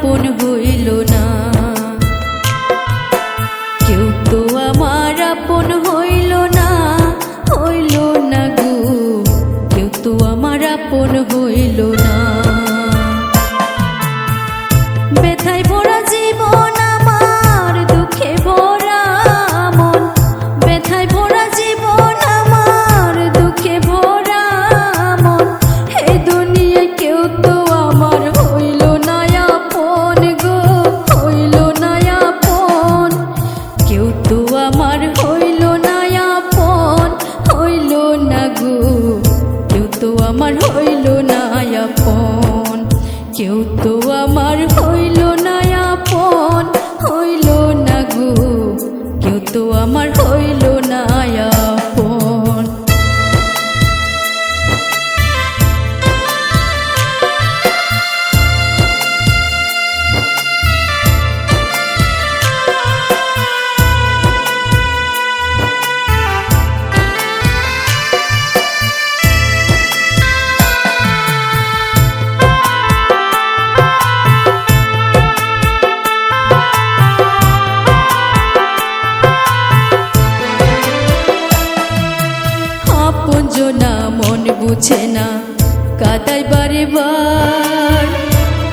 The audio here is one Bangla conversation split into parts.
আপন হইল না, কেউ তো আমার আপন হইল না, হইল না গো, কেউ তো আমার আপন হইল না। ব্যথায় ভরা জীবন আমার, দুঃখে ভরা মন, ব্যথায় ভরা জীবন আমার, দুঃখে ভরা মন, এই দুনিয়ায় কেউ তো আমার হইল না আপন গো, হইল না আপন, কেউ তো আমার হইল না আপন, হইল না গো, কেউ তো আমার হইল না আপন, কেউ তো আমার হইল না আপন, হইল না গো, কেউ তো আমার হইল না আপন। আপনজনা মন বুঝে না, কাদাই বারে বার,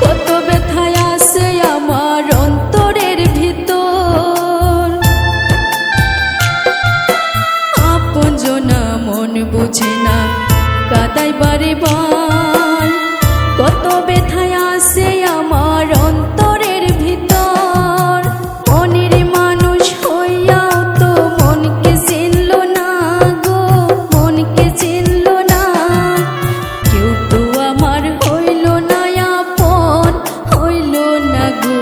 কত ব্যথায় আসে আমার অন্তরের ভিতর। আপনজনা মন বুঝে না, কাদাই বারে বার, কত ব্যথায় আসে আমার অন্তরের ভিতর। মনের মানুষ হইয়াও তো মনকে চিনল না গো, মনকে চিনল না, কেউ তো আমার হইল না আপন, হইল না গো,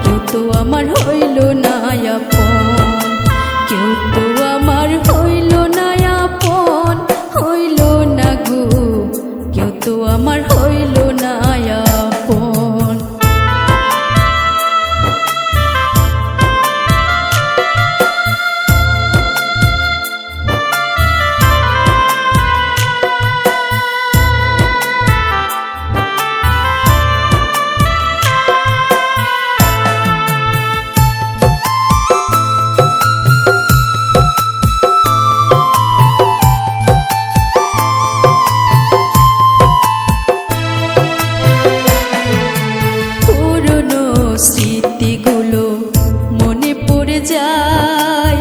কেউ তো আমার হইল না আপন, কেউ তো আমার হইল না আপন, হইল না গো, কেউ তো আমার হইল না আপন। স্মৃতিগুলো মনে পড়ে যায়,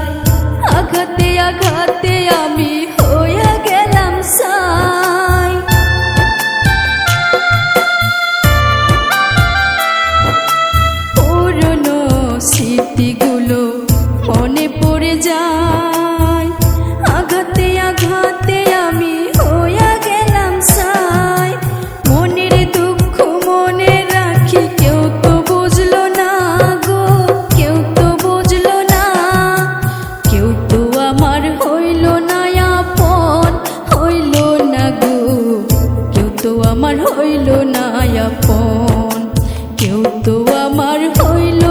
আঘাতে আঘাতে আমি হয়ে গেলাম সাই। পুরনো স্মৃতিগুলো মনে পড়ে যায়, আঘাতে আঘাতে আমি হয়ে গেলাম সাই। মনের দুঃখ মনে রাখি, কেউ তো বুঝলো না গো, কেউ তো বুঝলো না, কেউ তো আমার হইল না আপন, হইল না গো, কেউ তো আমার হইল না আপন, কেউ তো আমার হইল